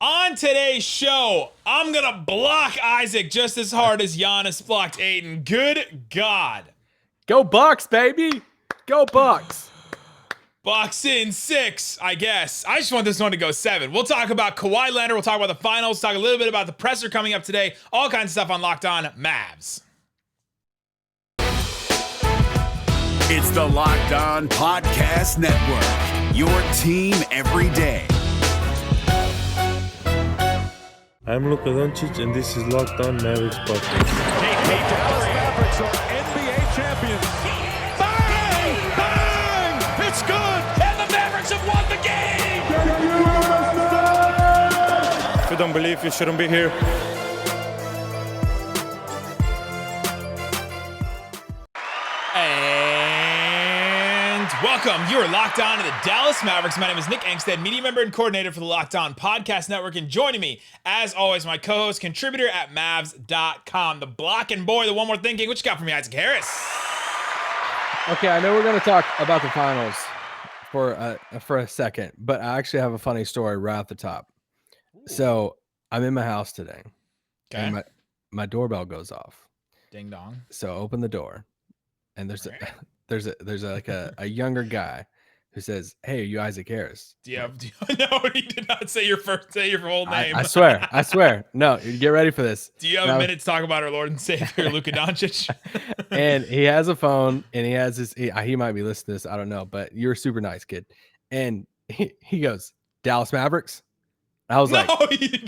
On today's show, I'm going to block Isaac just as hard as Giannis blocked Ayton. Good God. Go Bucks, baby. Go Bucks. Bucks in 6, I guess. I just want this one to go 7. We'll talk about Kawhi Leonard. We'll talk about the finals. Talk a little bit about the presser coming up today. All kinds of stuff on Locked On Mavs. It's the Locked On Podcast Network. Your team every day. I'm Luka Doncic, and this is Locked On Mavericks Podcast. Dallas Mavericks are NBA champions. Bang! Bang! It's good! And the Mavericks have won the game! If you don't believe, you shouldn't be here. Welcome. You are Locked On to the Dallas Mavericks. My name is Nick Angstadt, media member and coordinator for the Locked On Podcast Network. And joining me, as always, my co-host, contributor at Mavs.com, the blocking boy, the one more thinking. What you got for me, Isaac Harris? Okay, I know we're going to talk about the finals for a second, but I actually have a funny story right at the top. So I'm in my house today, and my doorbell goes off. Ding dong. So I open the door, and there's a younger guy who says, "Hey, are you Isaac Harris?" No, he did not say your whole name. I swear. No, get ready for this. Do you have a minute to talk about our Lord and Savior, Luka Doncic? And he has a phone, and he has his. He might be listening to this. I don't know, but you're a super nice kid. And he goes, "Dallas Mavericks." I was like,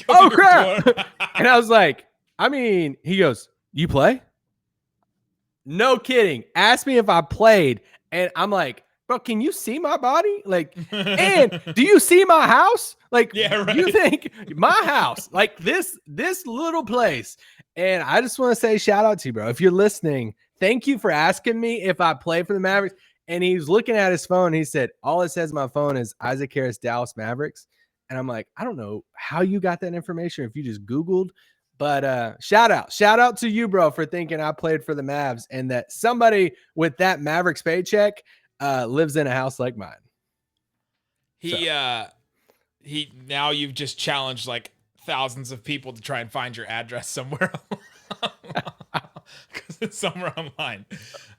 "Oh crap!" And I was like, he goes, "You play?" No kidding. Asked me if I played, and I'm like, "Bro, can you see my body? Like, and do you see my house? Like, yeah, right. You think my house, like this little place?" And I just want to say shout out to you, bro. If you're listening, thank you for asking me if I play for the Mavericks. And he was looking at his phone. And he said, "All it says on my phone is Isaac Harris, Dallas Mavericks." And I'm like, I don't know how you got that information. If you just Googled. But shout out to you, bro, for thinking I played for the Mavs and that somebody with that Mavericks paycheck lives in a house like mine. Now you've just challenged like thousands of people to try and find your address somewhere because it's somewhere online.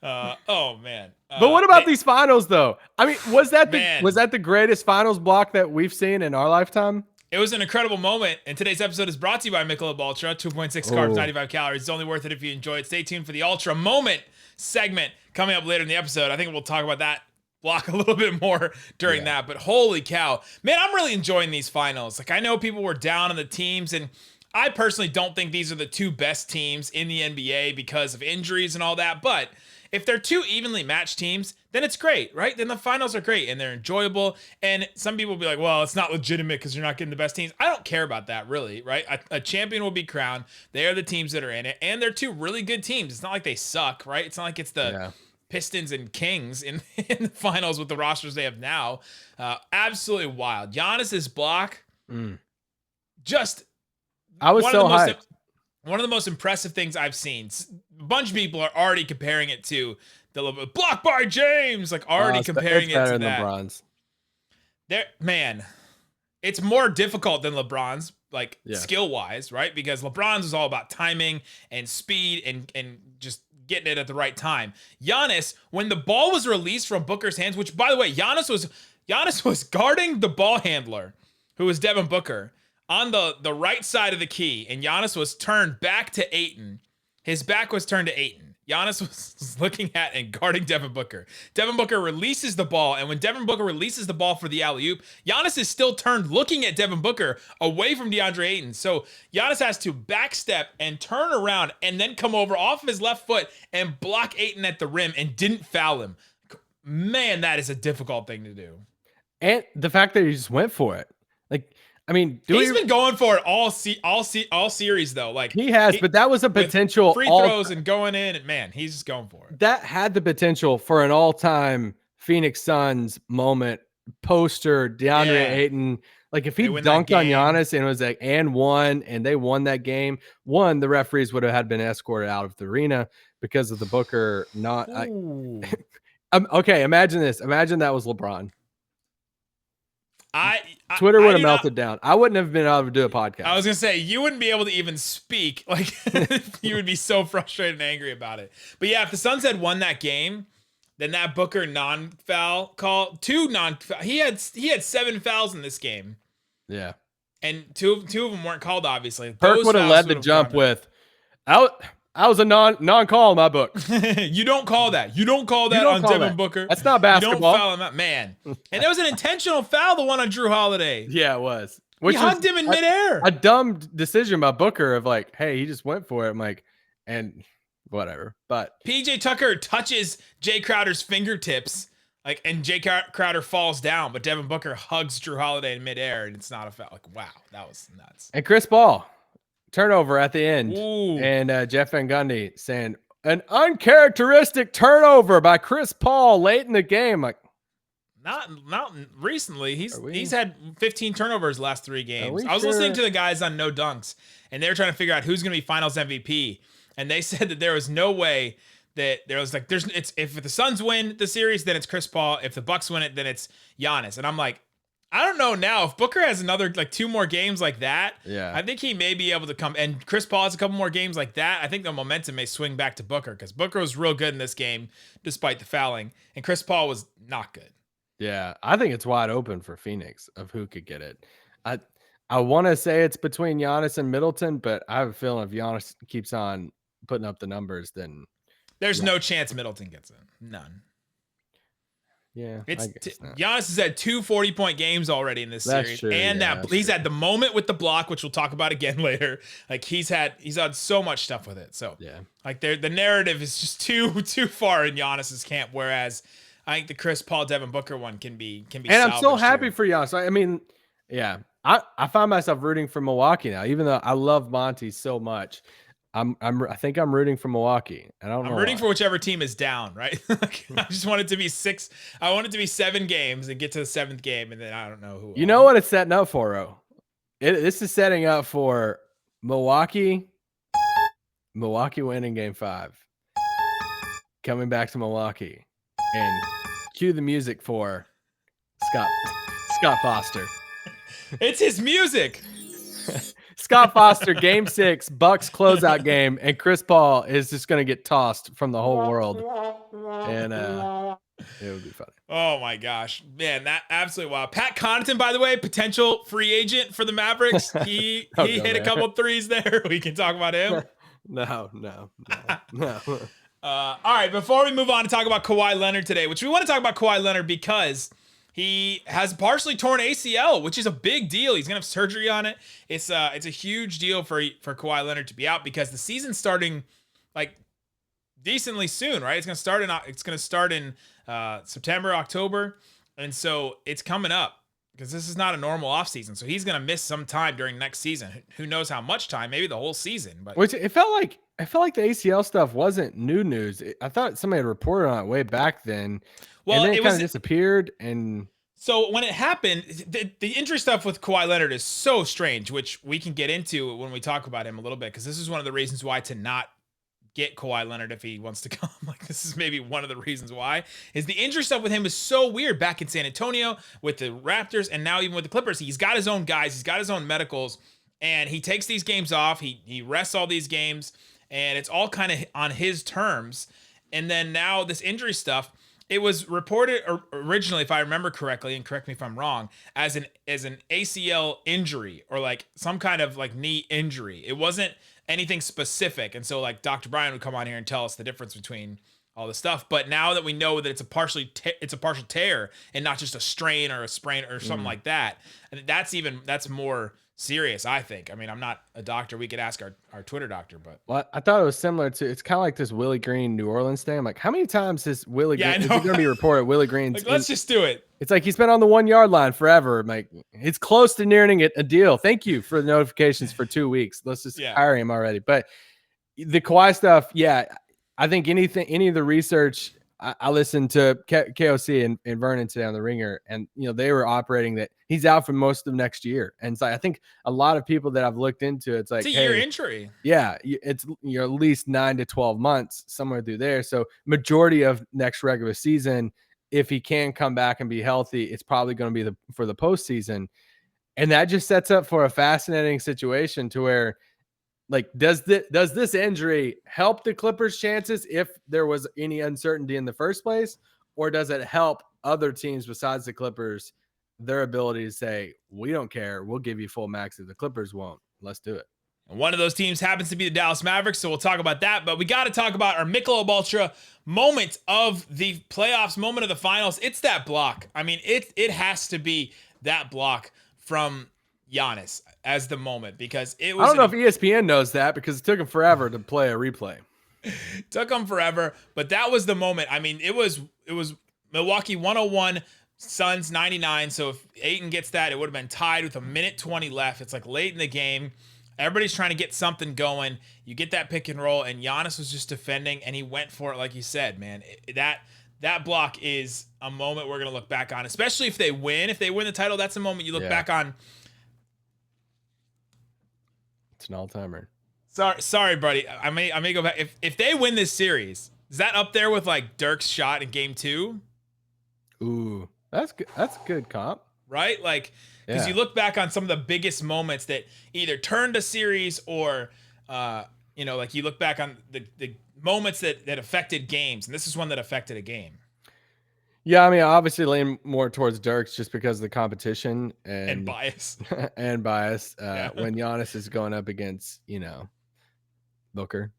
Oh man! But what about these finals though? I mean, was that the greatest finals block that we've seen in our lifetime? It was an incredible moment, and today's episode is brought to you by Michelob Ultra. 2.6 carbs, 95 calories. It's only worth it if you enjoy it. Stay tuned for the Ultra Moment segment coming up later in the episode. I think we'll talk about that block a little bit more during that, but holy cow. Man, I'm really enjoying these finals. Like, I know people were down on the teams, and I personally don't think these are the two best teams in the NBA because of injuries and all that, but if they're two evenly matched teams, then it's great, right? Then the finals are great and they're enjoyable. And some people will be like, well, it's not legitimate because you're not getting the best teams. I don't care about that, really, right? A champion will be crowned. They are the teams that are in it. And they're two really good teams. It's not like they suck, right? It's not like it's the Pistons and Kings in the finals with the rosters they have now. Absolutely wild. Giannis's block, I was so hyped. One of the most impressive things I've seen. A bunch of people are already comparing it to the block by James, like already comparing it to that. LeBron's. Man, it's more difficult than LeBron's, like skill-wise, right? Because LeBron's is all about timing and speed and just getting it at the right time. Giannis, when the ball was released from Booker's hands, which by the way, Giannis was guarding the ball handler, who was Devin Booker, on the right side of the key, and Giannis was turned back to Ayton. His back was turned to Ayton. Giannis was looking at and guarding Devin Booker. Devin Booker releases the ball, and when Devin Booker releases the ball for the alley-oop, Giannis is still turned looking at Devin Booker away from DeAndre Ayton. So Giannis has to backstep and turn around and then come over off of his left foot and block Ayton at the rim and didn't foul him. Man, that is a difficult thing to do. And the fact that he just went for it. Like, I mean, he's been going for it all series though. Like he has, but that was a potential free throws and going in, and man, he's just going for it. That had the potential for an all-time Phoenix Suns moment poster. DeAndre Ayton, like if he dunked on Giannis and it was like and won, and they won that game. One, the referees would have had been escorted out of the arena because of the Booker not. Okay, imagine this. Imagine that was LeBron. Twitter would have melted down. I wouldn't have been able to do a podcast. I was gonna say you wouldn't be able to even speak. Like you would be so frustrated and angry about it. But yeah, if the Suns had won that game, then that Booker non-foul call, he had 7 fouls in this game. Yeah, and two of them weren't called. Obviously, Perk would have led the jump with I was a non-call in my book. You don't call that. You don't call that on Devin Booker. That's not basketball. You don't foul him out, man. And there was an intentional foul, the one on Drew Holiday. Yeah, it was. He hugged him in midair. A dumb decision by Booker of like, hey, he just went for it. I'm like, and whatever. But PJ Tucker touches Jay Crowder's fingertips, and Jay Crowder falls down, but Devin Booker hugs Drew Holiday in midair, and it's not a foul. Like, wow, that was nuts. And Chris Paul. Turnover at the end. Ooh. And Jeff Van Gundy saying an uncharacteristic turnover by Chris Paul late in the game. Like, not recently. He's had 15 turnovers the last 3 games. I was sure? listening to the guys on No Dunks, and they were trying to figure out who's going to be Finals MVP. And they said that there was no way that there was like if the Suns win the series, then it's Chris Paul. If the Bucks win it, then it's Giannis. And I'm like, I don't know now. If Booker has another 2 more games like that, I think he may be able to come. And Chris Paul has a couple more games like that. I think the momentum may swing back to Booker because Booker was real good in this game despite the fouling, and Chris Paul was not good. Yeah, I think it's wide open for Phoenix of who could get it. I want to say it's between Giannis and Middleton, but I have a feeling if Giannis keeps on putting up the numbers, then there's no chance Middleton gets it. None. Yeah, Giannis has had 2 40-point games already in this series, true, and he's had the moment with the block, which we'll talk about again later. Like he's had so much stuff with it. So yeah, like the narrative is just too far in Giannis's camp. Whereas I think the Chris Paul Devin Booker one can be. And I'm so happy for Giannis. I mean, yeah, I find myself rooting for Milwaukee now, even though I love Monty so much. I think I'm rooting for Milwaukee. I'm rooting for whichever team is down, right? I just want it to be 6. I want it to be 7 games and get to the 7th game, and then I don't know who. You know what it's setting up for, Ro? This is setting up for Milwaukee winning Game 5, coming back to Milwaukee, and cue the music for Scott Foster. It's his music. Scott Foster, Game 6, Bucks closeout game, and Chris Paul is just going to get tossed from the whole world, and it would be funny. Oh my gosh, man, that absolutely wild. Pat Connaughton, by the way, potential free agent for the Mavericks. He hit a couple threes there. We can talk about him. No. All right, before we move on to talk about Kawhi Leonard today, which we want to talk about Kawhi Leonard because he has partially torn ACL, which is a big deal. He's gonna have surgery on it. It's a huge deal for Kawhi Leonard to be out because the season's starting like decently soon, right? It's gonna start in September, October, and so it's coming up because this is not a normal offseason. So he's gonna miss some time during next season. Who knows how much time? Maybe the whole season. But which it felt like the ACL stuff wasn't new news. I thought somebody had reported on it way back then. Well, and then it kind of disappeared. And so when it happened, the injury stuff with Kawhi Leonard is so strange, which we can get into when we talk about him a little bit, because this is one of the reasons why to not get Kawhi Leonard if he wants to come. Like, this is maybe one of the reasons why is the injury stuff with him is so weird back in San Antonio with the Raptors and now even with the Clippers. He's got his own guys. He's got his own medicals, and he takes these games off. He rests all these games, and it's all kind of on his terms. And then now this injury stuff, it was reported originally, if I remember correctly, and correct me if I'm wrong, as an ACL injury or like some kind of like knee injury. It wasn't anything specific. And so like Dr. Brian would come on here and tell us the difference between all this stuff. But now that we know that it's a partial tear and not just a strain or a sprain or something like that, and that's more serious, I think. I mean, I'm not a doctor. We could ask our Twitter doctor, but well, I thought it was similar to, it's kind of like this Willie Green New Orleans thing. I'm like, how many times has Willie Green is going to be reported? Willie Green's like, let's just do it. It's like he's been on the 1 yard line forever. I'm like, it's close to nearing a deal. Thank you for the notifications for 2 weeks. Let's just hire him already. But the Kawhi stuff, I think any of the research, I listened to KOC and Vernon today on the Ringer, and they were operating that he's out for most of next year. And so I think a lot of people that I've looked into, it's like it's a year injury. Yeah, it's at least 9 to 12 months somewhere through there. So majority of next regular season, if he can come back and be healthy, it's probably going to be for the postseason. And that just sets up for a fascinating situation to where, like, does this injury help the Clippers' chances if there was any uncertainty in the first place, or does it help other teams besides the Clippers, their ability to say, we don't care, we'll give you full max if the Clippers won't? Let's do it. And one of those teams happens to be the Dallas Mavericks, so we'll talk about that. But we got to talk about our Michelob Ultra moment of the playoffs, moment of the finals. It's that block. I mean, it has to be that block from Giannis as the moment, because it was. I don't know if ESPN knows that, because it took him forever to play a replay. Took him forever, but that was the moment. I mean, it was Milwaukee 101, Suns 99. So if Ayton gets that, it would have been tied with 1:20 left. It's like late in the game. Everybody's trying to get something going. You get that pick and roll, and Giannis was just defending, and he went for it, like you said, man. That block is a moment we're going to look back on, especially if they win. If they win the title, that's a moment you look back on. It's an all-timer. Sorry, buddy. I may go back. If they win this series, is that up there with like Dirk's shot in Game 2? Ooh, that's good. That's a good comp, right? Like, because you look back on some of the biggest moments that either turned a series or, like you look back on the moments that affected games, and this is one that affected a game. Yeah, I mean, obviously lean more towards Dirk's just because of the competition and bias. and bias. When Giannis is going up against, Booker.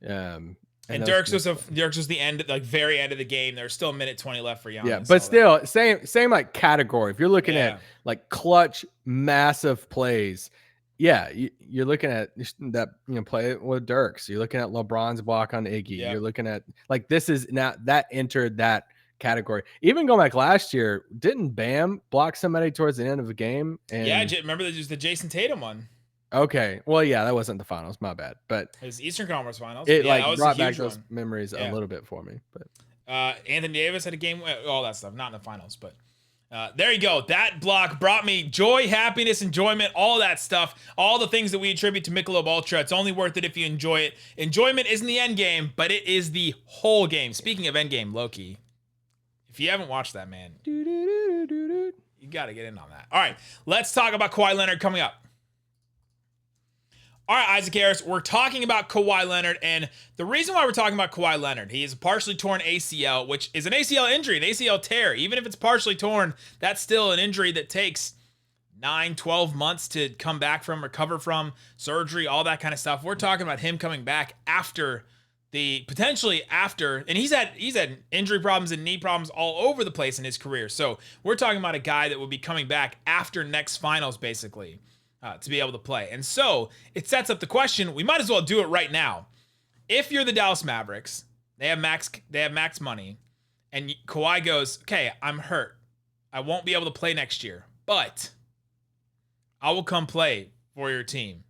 And Dirk's was the end, like very end of the game. There's still 1:20 left for Giannis. Yeah, but still, same like category. If you're looking at like clutch, massive plays, you're looking at that, play with Dirk. So you're looking at LeBron's block on Iggy. Yeah. You're looking at like, this is now that entered that category. Even going back last year, didn't Bam block somebody towards the end of the game? And remember that was the Jason Tatum one. Okay, well, that wasn't the finals. My bad, but it was Eastern Conference Finals. It brought back those memories a little bit for me. But Anthony Davis had a game, all that stuff, not in the finals, but there you go. That block brought me joy, happiness, enjoyment, all that stuff, all the things that we attribute to Michelob Ultra. It's only worth it if you enjoy it. Enjoyment isn't the end game, but it is the whole game. Speaking of end game, Loki, if you haven't watched that, man, you got to get in on that. All right, let's talk about Kawhi Leonard coming up. All right, Isaac Harris, we're talking about Kawhi Leonard, and the reason why we're talking about Kawhi Leonard, he is a partially torn ACL, which is an ACL injury, an ACL tear. Even if it's partially torn, that's still an injury that takes 9-12 months to come back from, recover from, surgery, all that kind of stuff. We're talking about him coming back potentially after, and he's had injury problems and knee problems all over the place in his career. So we're talking about a guy that will be coming back after next finals, basically. To be able to play. And so it sets up the question, we might as well do it right now. If you're the Dallas Mavericks, they have max money, and Kawhi goes, okay, I'm hurt. I won't be able to play next year, but I will come play for your team.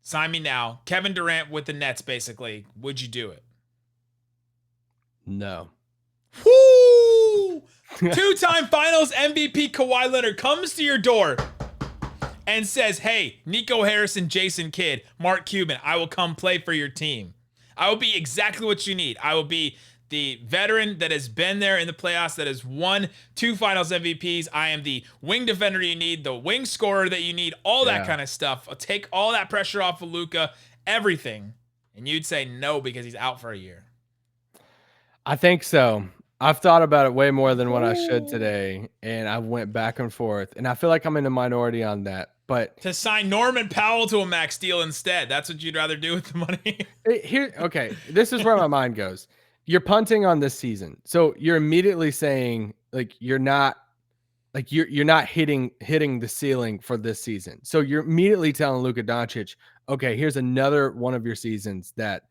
Sign me now. Kevin Durant with the Nets, basically. Would you do it? No. Woo! Two-time finals MVP Kawhi Leonard comes to your door and says, hey, Nico Harrison, Jason Kidd, Mark Cuban, I will come play for your team. I will be exactly what you need. I will be the veteran that has been there in the playoffs, that has won 2 finals MVPs. I am the wing defender you need, the wing scorer that you need, all that kind of stuff. I'll take all that pressure off of Luka, everything. And you'd say no because he's out for a year. I think so. I've thought about it way more than what I should today, and I went back and forth, and I feel like I'm in the minority on that. But to sign Norman Powell to a max deal instead, that's what you'd rather do with the money. This is where my mind goes. You're punting on this season, so you're immediately saying like you're not hitting the ceiling for this season. So you're immediately telling Luka Doncic, okay, here's another one of your seasons that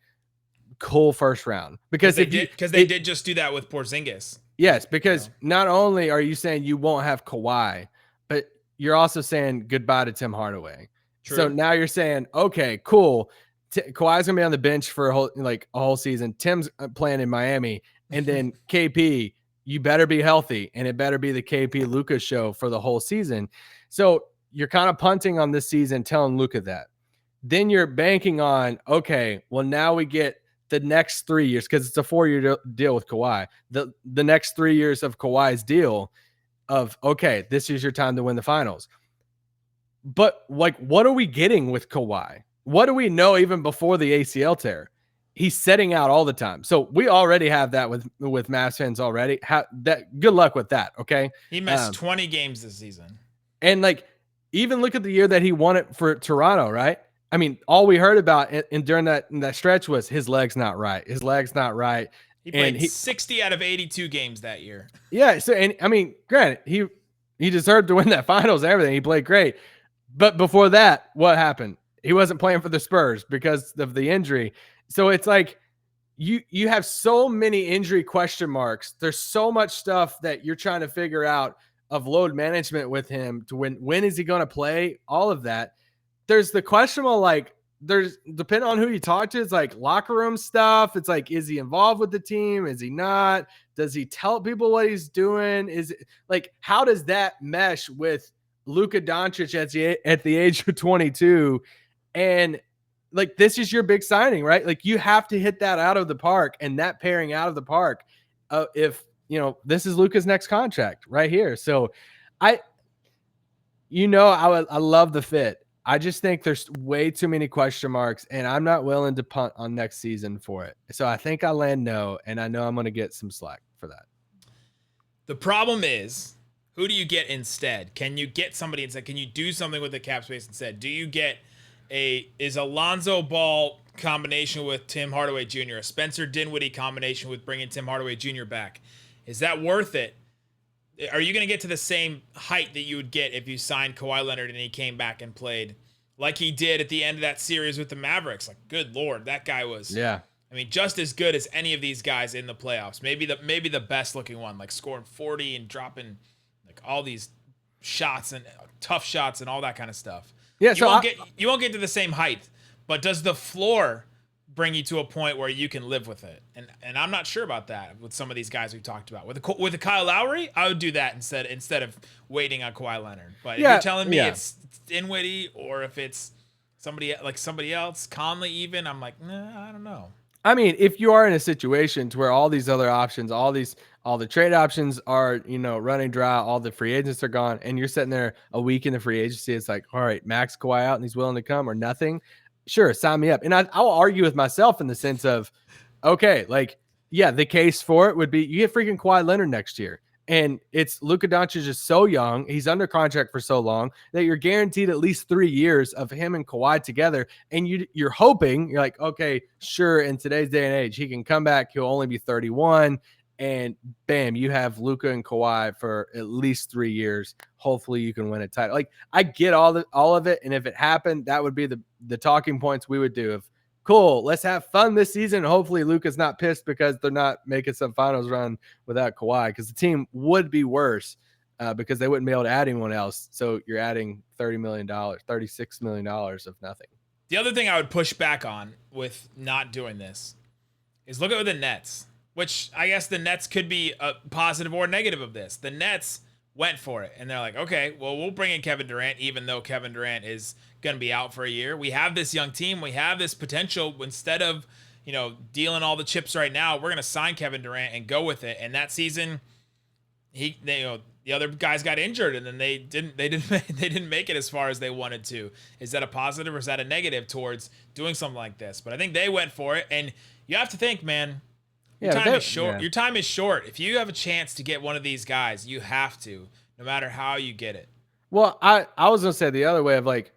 cool first round, because they did just do that with Porzingis. Yes, because not only are you saying you won't have Kawhi, but you're also saying goodbye to Tim Hardaway. True. So now you're saying, okay, cool. Kawhi's gonna be on the bench for a whole season. Tim's playing in Miami, and then KP, you better be healthy, and it better be the KP Luka show for the whole season. So you're kind of punting on this season, telling Luka that. Then you're banking on, okay, well now we get the next 3 years, because it's a 4-year deal with Kawhi, the next 3 years of Kawhi's deal of, okay, this is your time to win the finals. But like, what are we getting with Kawhi? What do we know even before the ACL tear? He's setting out all the time. So we already have that with Mavs fans already. Good luck with that. Okay. He missed 20 games this season. And like, even look at the year that he won it for Toronto, right? I mean, all we heard about during that stretch was his leg's not right. His leg's not right. He played 60 out of 82 games that year. Yeah. So, and I mean, granted, he deserved to win that finals and everything. He played great. But before that, what happened? He wasn't playing for the Spurs because of the injury. So it's like you have so many injury question marks. There's so much stuff that you're trying to figure out of load management with him to when is he going to play? All of that. There's the question of like, there's depending on who you talk to, it's like locker room stuff. It's like, is he involved with the team? Is he not? Does he tell people what he's doing? Is it like, how does that mesh with Luka Doncic at the age of 22? And like, this is your big signing, right? Like, you have to hit that out of the park, and that pairing out of the park. If you know, this is Luka's next contract right here. So I love the fit. I just think there's way too many question marks, and I'm not willing to punt on next season for it. So I think I land no, and I know I'm going to get some slack for that. The problem is, who do you get instead? Can you get somebody instead? Can you do something with the cap space instead? Do you get is Alonzo Ball combination with Tim Hardaway Jr., a Spencer Dinwiddie combination with bringing Tim Hardaway Jr. back? Is that worth it? Are you going to get to the same height that you would get if you signed Kawhi Leonard and he came back and played like he did at the end of that series with the Mavericks? Like, good Lord, that guy was, I mean, just as good as any of these guys in the playoffs. Maybe the best looking one, like scoring 40 and dropping like all these shots and tough shots and all that kind of stuff. Yeah, you won't get to the same height, but does the floor bring you to a point where you can live with it? And I'm not sure about that with some of these guys we've talked about. With a Kyle Lowry, I would do that instead of waiting on Kawhi Leonard. But if you're telling me it's Dinwiddie, or if it's somebody else, Conley even, I'm like, nah, I don't know. I mean, if you are in a situation to where all these other options, all the trade options are, running dry, all the free agents are gone, and you're sitting there a week in the free agency, it's like, all right, max Kawhi out and he's willing to come, or nothing. Sure, sign me up. And I'll argue with myself in the sense of, okay, like, yeah, the case for it would be you get freaking Kawhi Leonard next year. And it's Luka Doncic is so young. He's under contract for so long that you're guaranteed at least 3 years of him and Kawhi together. And you're hoping, you're like, okay, sure, in today's day and age, he can come back. He'll only be 31. And bam, you have Luka and Kawhi for at least 3 years. Hopefully you can win a title. Like, I get all of it. And if it happened, that would be the talking points we would do. If cool, let's have fun this season. Hopefully Luka's not pissed because they're not making some finals run without Kawhi, because the team would be worse because they wouldn't be able to add anyone else. So you're adding $36 million of nothing. The other thing I would push back on with not doing this is look at the Nets, which I guess the Nets could be a positive or negative of this. The Nets went for it, and they're like, okay, well, we'll bring in Kevin Durant, even though Kevin Durant is going to be out for a year. We have this young team. We have this potential. Instead of, dealing all the chips right now, we're going to sign Kevin Durant and go with it. And that season, the other guys got injured, and then they didn't make it as far as they wanted to. Is that a positive or is that a negative towards doing something like this? But I think they went for it, and you have to think, man, your time is short. Yeah. Your time is short. If you have a chance to get one of these guys, you have to, no matter how you get it. Well, I was going to say the other way of like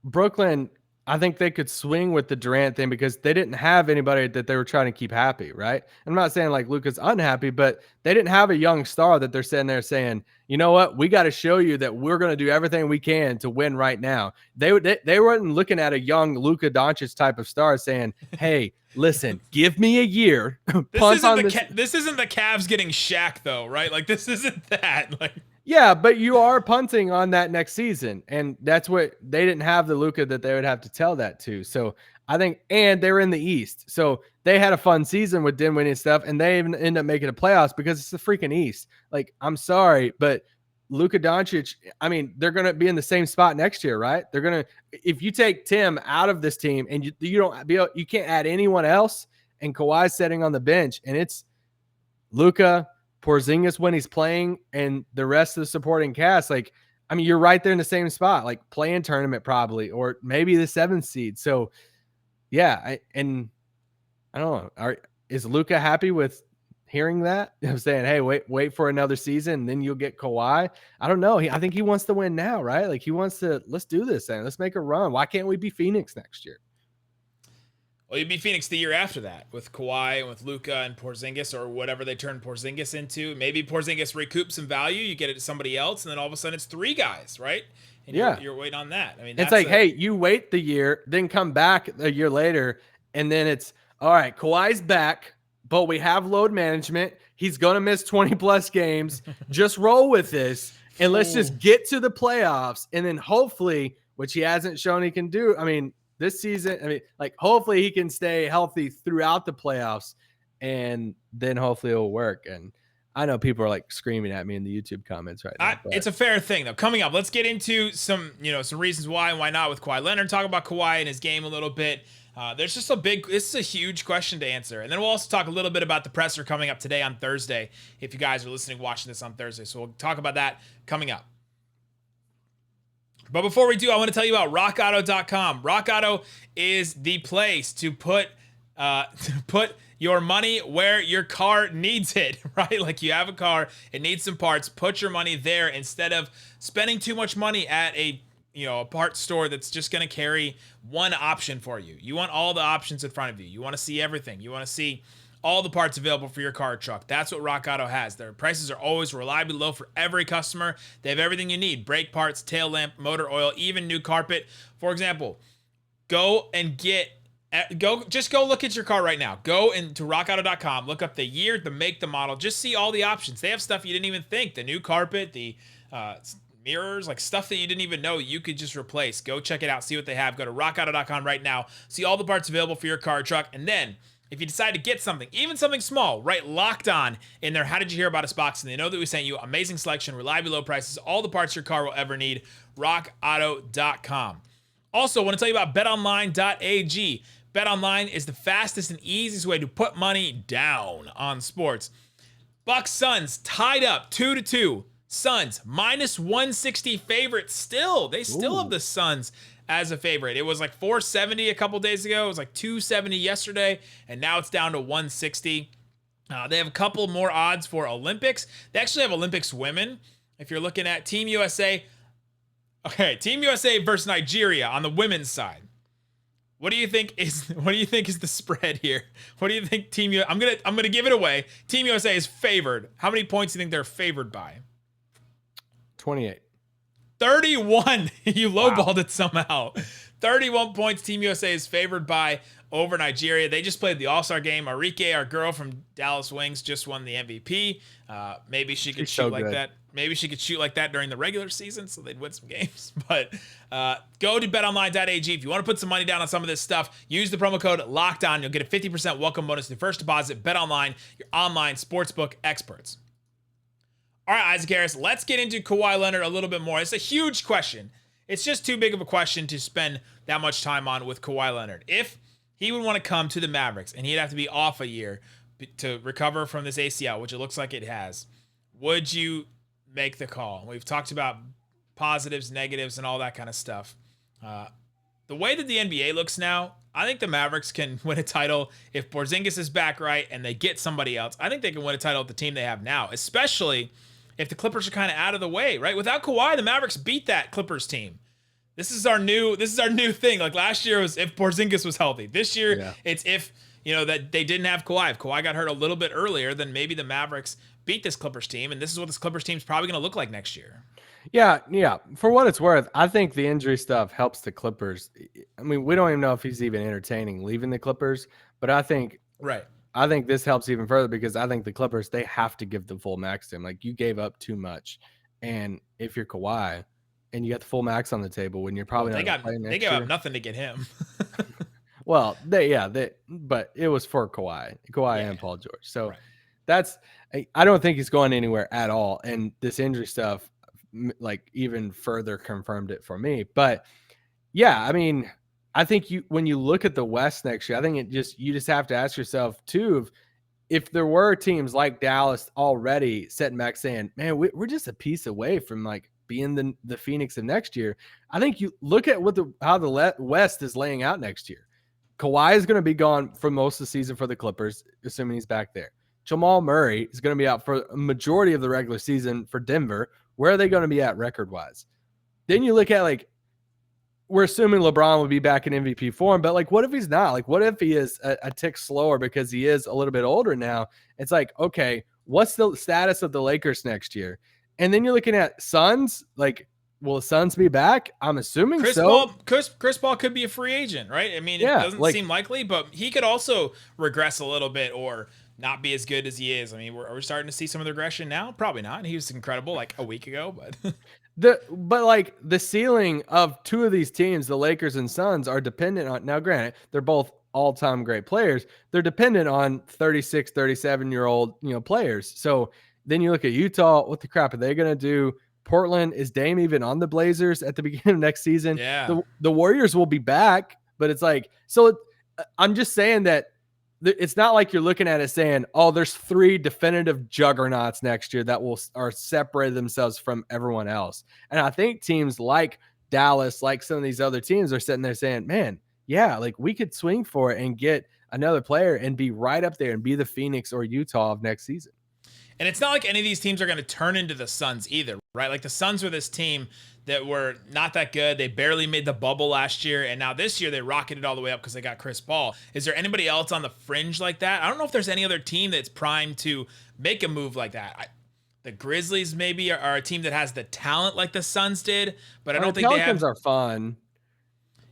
Brooklyn, I think they could swing with the Durant thing because they didn't have anybody that they were trying to keep happy, right? I'm not saying like Luka's unhappy, but they didn't have a young star that they're sitting there saying, you know what, we got to show you that we're going to do everything we can to win right now. They weren't looking at a young Luka Doncic type of star saying, hey, listen, give me a year. This isn't the Cavs getting Shaq though, right? Like, this isn't that. Like, yeah, but you are punting on that next season, and that's what they didn't have the Luka that they would have to tell that to. So I think, and they were in the East, so they had a fun season with Dinwiddie and stuff, and they even end up making the playoffs because it's the freaking East. Like, I'm sorry, but Luka Doncic, I mean, they're going to be in the same spot next year, right? They're going to, if you take Tim out of this team and you can't add anyone else, and Kawhi's sitting on the bench, and it's Luka, Porzingis when he's playing, and the rest of the supporting cast. Like, I mean, you're right there in the same spot, like play-in tournament probably, or maybe the 7th seed. So, yeah, I don't know. Is Luka happy with hearing that? I'm saying, hey, wait for another season, and then you'll get Kawhi. I don't know. I think he wants to win now, right? Like, he wants to, let's do this thing. Let's make a run. Why can't we be Phoenix next year? Well, you'd be Phoenix the year after that with Kawhi and with Luka and Porzingis, or whatever they turn Porzingis into. Maybe Porzingis recoups some value. You get it to somebody else, and then all of a sudden it's 3 guys, right? And you're waiting on that. I mean, it's like, hey, you wait the year, then come back a year later, and then it's, all right, Kawhi's back, but we have load management. He's going to miss 20-plus games. Just roll with this, and let's just get to the playoffs, and then hopefully, which he hasn't shown he can do, I mean, this season, like, hopefully he can stay healthy throughout the playoffs, and then hopefully it'll work. And I know people are like screaming at me in the YouTube comments right now. It's a fair thing, though. Coming up, let's get into some reasons why and why not with Kawhi Leonard. Talk about Kawhi and his game a little bit. This is a huge question to answer. And then we'll also talk a little bit about the presser coming up today on Thursday, if you guys are listening, watching this on Thursday. So we'll talk about that coming up. But before we do, I want to tell you about RockAuto.com. Rock Auto is the place to put your money where your car needs it, right? Like, you have a car, it needs some parts, put your money there instead of spending too much money at a parts store that's just going to carry one option for you. You want all the options in front of you. You want to see everything. You want to see all the parts available for your car or truck. That's what Rock Auto has. Their prices are always reliably low for every customer. They have everything you need: brake parts, tail lamp, motor oil, even new carpet. For example, go look at your car right now. Go into rockauto.com, look up the year, the make, the model, just see all the options. They have stuff you didn't even think. The new carpet, the mirrors, like stuff that you didn't even know you could just replace. Go check it out, see what they have. Go to rockauto.com right now, see all the parts available for your car or truck, and then if you decide to get something, even something small, write Locked On in there. How did you hear about us box? And they know that we sent you. Amazing selection, reliably low prices, all the parts your car will ever need. RockAuto.com. Also, I want to tell you about betonline.ag. BetOnline is the fastest and easiest way to put money down on sports. Bucks Suns tied up 2-2. Suns minus 160 favorite still. They still have the Suns as a favorite. It was like 470 a couple days ago. It was like 270 yesterday, and now it's down to 160. They have a couple more odds for Olympics. They actually have Olympics women. If you're looking at Team USA, okay, Team USA versus Nigeria on the women's side. What do you think is the spread here? What do you think I'm gonna give it away. Team USA is favored. How many points do you think they're favored by? 28. 31. You lowballed it somehow. 31 points Team USA is favored by over Nigeria. They just played the All-Star game. Arike, our girl from Dallas Wings, just won the MVP. Maybe she could shoot like that. Maybe she could shoot like that during the regular season, so they'd win some games. But go to betonline.ag. If you want to put some money down on some of this stuff, use the promo code LOCKEDON. You'll get a 50% welcome bonus to your first deposit. BetOnline, your online sportsbook experts. All right, Isaac Harris, let's get into Kawhi Leonard a little bit more. It's a huge question. It's just too big of a question to spend that much time on with Kawhi Leonard. If he would want to come to the Mavericks and he'd have to be off a year to recover from this ACL, which it looks like it has, would you make the call? We've talked about positives, negatives, and all that kind of stuff. The way that the NBA looks now, I think the Mavericks can win a title if Porzingis is back right and they get somebody else. I think they can win a title with the team they have now, especially if the Clippers are kind of out of the way, right? Without Kawhi, the Mavericks beat that Clippers team. This is our new thing. Like last year was if Porzingis was healthy. This year it's if, that they didn't have Kawhi. If Kawhi got hurt a little bit earlier, then maybe the Mavericks beat this Clippers team, and this is what this Clippers team is probably going to look like next year. Yeah. For what it's worth, I think the injury stuff helps the Clippers. I mean, we don't even know if he's even entertaining leaving the Clippers, but I think this helps even further because I think the Clippers, they have to give the full max to him. Like, you gave up too much, and if you're Kawhi and you got the full max on the table when you're probably they gave up nothing to get him. Well, but it was for Kawhi and Paul George. So I don't think he's going anywhere at all. And this injury stuff, like, even further confirmed it for me. But yeah, I mean, I think when you look at the West next year, I think you just have to ask yourself too, if there were teams like Dallas already sitting back saying, man, we're just a piece away from like being the Phoenix of next year. I think you look at how the West is laying out next year. Kawhi is going to be gone for most of the season for the Clippers, assuming he's back there. Jamal Murray is going to be out for a majority of the regular season for Denver. Where are they going to be at record-wise? Then you look at, like, we're assuming LeBron will be back in MVP form, but, like, what if he's not? Like, what if he is a tick slower because he is a little bit older now? It's like, okay, what's the status of the Lakers next year? And then you're looking at Suns, like, will the Suns be back? I'm assuming Chris Paul could be a free agent, right? I mean, it doesn't seem likely, but he could also regress a little bit or not be as good as he is. I mean, we're starting to see some of the regression now. Probably not. He was incredible like a week ago, but like the ceiling of two of these teams, the Lakers and Suns, are dependent on. Now, granted, they're both all-time great players. They're dependent on 36, 37-year-old players. So then you look at Utah. What the crap are they going to do? Portland, is Dame even on the Blazers at the beginning of next season? Yeah. The Warriors will be back, but it's like, so I'm just saying that it's not like you're looking at it saying, oh, there's 3 definitive juggernauts next year that are separate themselves from everyone else. And I think teams like Dallas, like some of these other teams, are sitting there saying, man, yeah, like we could swing for it and get another player and be right up there and be the Phoenix or Utah of next season. And it's not like any of these teams are going to turn into the Suns either, right? Like the Suns were this team that were not that good. They barely made the bubble last year. And now this year they rocketed all the way up because they got Chris Paul. Is there anybody else on the fringe like that? I don't know if there's any other team that's primed to make a move like that. The Grizzlies maybe are a team that has the talent like the Suns did, but I don't think Pelicans are fun.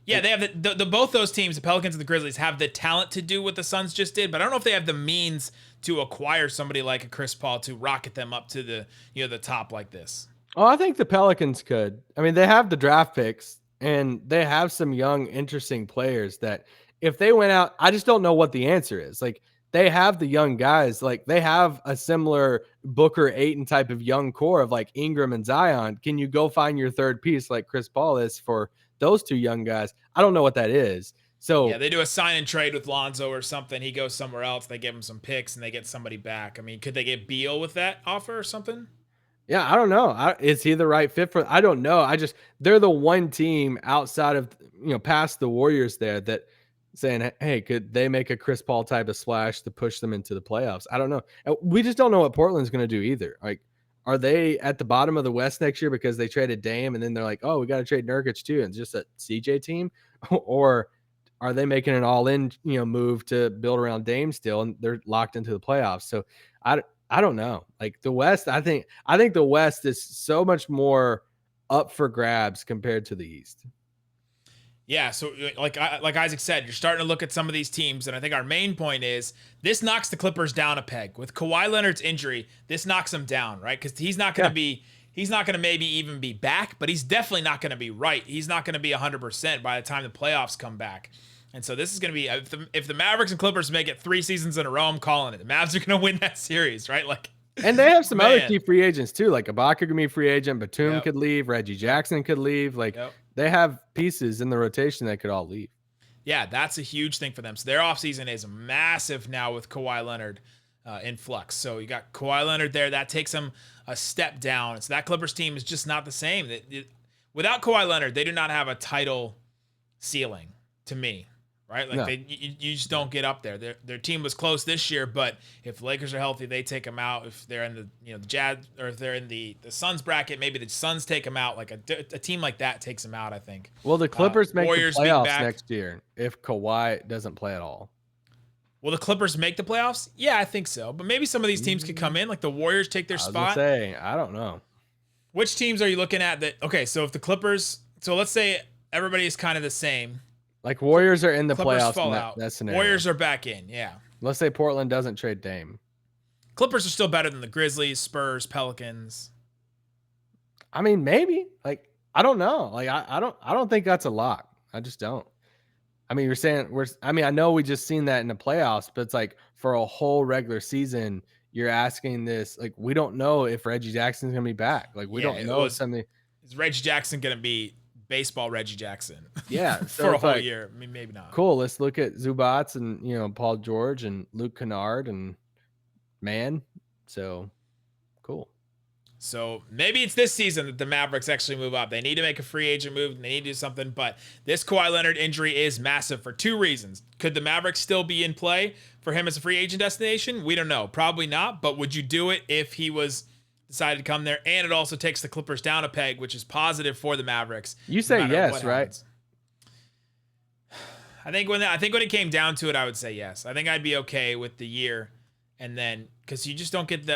Yeah, they have the both those teams, the Pelicans and the Grizzlies, have the talent to do what the Suns just did, but I don't know if they have the means to acquire somebody like a Chris Paul to rocket them up to the top like this. Oh, I think the Pelicans could. I mean, they have the draft picks and they have some young, interesting players that if they went out, I just don't know what the answer is. Like, they have the young guys, like they have a similar Booker Ayton type of young core of like Ingram and Zion. Can you go find your third piece like Chris Paul is for those two young guys? I don't know what that is. So yeah, they do a sign and trade with Lonzo or something. He goes somewhere else. They give him some picks and they get somebody back. I mean, could they get Beal with that offer or something? Yeah, I don't know. Is he the right fit for? I don't know. They're the one team outside of past the Warriors there that saying, hey, could they make a Chris Paul type of splash to push them into the playoffs? I don't know. We just don't know what Portland's going to do either. Like, are they at the bottom of the West next year because they traded Dame and then they're like, oh, we got to trade Nurkic too, and it's just a CJ team, or are they making an all-in move to build around Dame still and they're locked into the playoffs? So I don't know. Like the West, I think the West is so much more up for grabs compared to the East. Yeah, so like Isaac said, you're starting to look at some of these teams, and I think our main point is this knocks the Clippers down a peg. With Kawhi Leonard's injury, this knocks him down, right? Because he's not going to maybe even be back, but he's definitely not going to be right. He's not going to be 100% by the time the playoffs come back. And so this is going to be, if the Mavericks and Clippers make it 3 seasons in a row, I'm calling it. The Mavs are going to win that series, right? Like, and they have some other key free agents too. Like Ibaka could be a free agent, Batum could leave, Reggie Jackson could leave. Like they have pieces in the rotation that could all leave. Yeah, that's a huge thing for them. So their offseason is massive now with Kawhi Leonard in flux. So you got Kawhi Leonard there. That takes them a step down. So that Clippers team is just not the same. Without Kawhi Leonard, they do not have a title ceiling to me. Right, like no. You just don't get up there. Their team was close this year, but if the Lakers are healthy, they take them out. If they're in the the Jazz, or if they're in the Suns bracket, maybe the Suns take them out. Like a team like that takes them out, I think. Well, the Clippers make the playoffs next year if Kawhi doesn't play at all. Will the Clippers make the playoffs? Yeah, I think so. But maybe some of these teams could come in, like the Warriors take their spot. I don't know. Which teams are you looking at that? Okay, so if the Clippers, so let's say everybody is kind of the same. Like Warriors are in the Clippers playoffs fall in out. that scenario. Warriors are back in, yeah. Let's say Portland doesn't trade Dame. Clippers are still better than the Grizzlies, Spurs, Pelicans. I mean, maybe. Like, I don't know. Like, I don't think that's a lock. I just don't. I mean, I know we just seen that in the playoffs, but it's like for a whole regular season, you're asking this. Like, we don't know if Reggie Jackson's gonna be back. Like, we don't know if something. Is Reggie Jackson gonna be baseball Reggie Jackson. Yeah, so for a it's whole like, year. I mean, maybe not. Cool. Let's look at Zubats and Paul George and Luke Kennard and man. So cool. So maybe it's this season that the Mavericks actually move up. They need to make a free agent move. And they need to do something. But this Kawhi Leonard injury is massive for two reasons. Could the Mavericks still be in play for him as a free agent destination? We don't know. Probably not. But would you do it if he was decided to come there? And it also takes the Clippers down a peg, which is positive for the Mavericks. You say yes, right? I think when it came down to it, I would say yes. I think I'd be okay with the year. And then, because you just don't get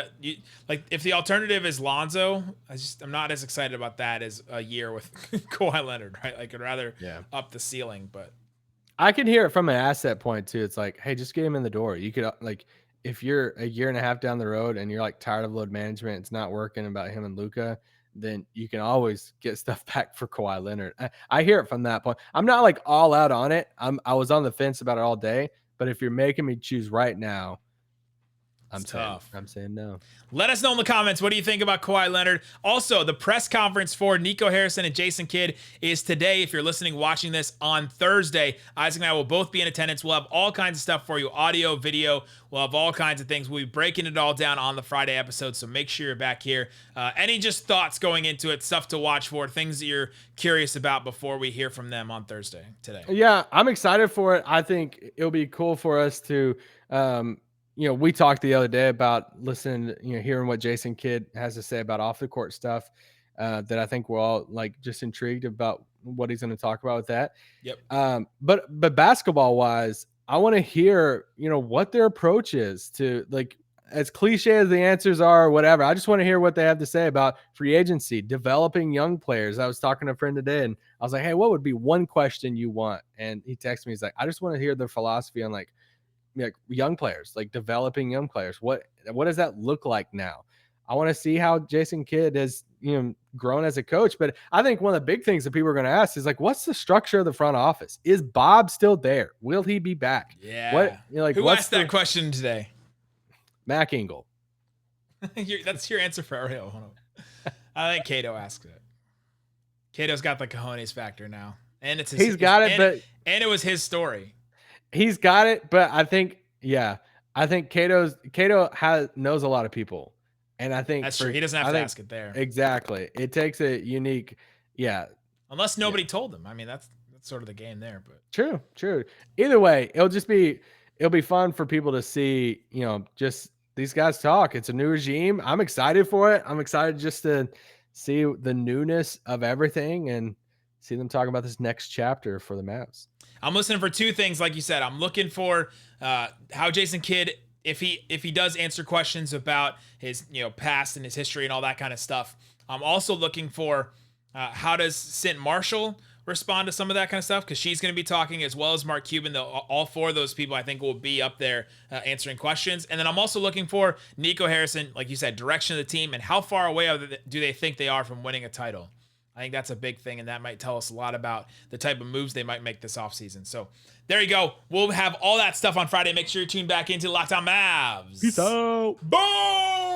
like if the alternative is Lonzo, I'm not as excited about that as a year with Kawhi Leonard, right? Like I'd rather up the ceiling, but I can hear it from an asset point too. It's like, hey, just get him in the door. You could like, if you're a year and a half down the road and you're like tired of load management, it's not working about him and Luka, then you can always get stuff back for Kawhi Leonard. I hear it from that point. I'm not like all out on it. I was on the fence about it all day, but if you're making me choose right now, I'm saying no. Let us know in the comments. What do you think about Kawhi Leonard? Also, the press conference for Nico Harrison and Jason Kidd is today. If you're watching this on Thursday, Isaac and I will both be in attendance. We'll have all kinds of stuff for you, audio, video. We'll have all kinds of things. We'll be breaking it all down on the Friday episode, so make sure you're back here. Any just thoughts going into it, stuff to watch for, things that you're curious about before we hear from them on Thursday today? Yeah, I'm excited for it. I think it'll be cool for us to we talked the other day about listening, hearing what Jason Kidd has to say about off the court stuff that I think we're all like just intrigued about what he's going to talk about with that. Yep. But basketball wise, I want to hear, what their approach is to, like, as cliche as the answers are or whatever. I just want to hear what they have to say about free agency, developing young players. I was talking to a friend today and I was like, hey, what would be one question you want? And he texted me. He's like, I just want to hear their philosophy on like young players, like developing young players. What does that look like now? I want to see how Jason Kidd has, grown as a coach. But I think one of the big things that people are going to ask is like, what's the structure of the front office? Is Bob still there? Will he be back? Yeah. Who asked that question today? Mac Engel. That's your answer for Ariel. I think Cato asked it. Cato's got the cojones factor now. And it's he's got it, but it was his story. He's got it, but I think Cato knows a lot of people, and I think that's true. He doesn't have to ask it there. Exactly. It takes a unique, Unless nobody told him. I mean, that's sort of the game there. But true. Either way, it'll be fun for people to see, just these guys talk. It's a new regime. I'm excited for it. I'm excited just to see the newness of everything and see them talk about this next chapter for the Mavs. I'm listening for two things, like you said. I'm looking for how Jason Kidd, if he does answer questions about his past and his history and all that kind of stuff. I'm also looking for how does Cint Marshall respond to some of that kind of stuff, because she's going to be talking, as well as Mark Cuban. All four of those people I think will be up there answering questions. And then I'm also looking for Nico Harrison, like you said, direction of the team and how far away do they think they are from winning a title. I think that's a big thing, and that might tell us a lot about the type of moves they might make this offseason. So there you go. We'll have all that stuff on Friday. Make sure you tune back into Locked On Mavs. Peace out. Boom!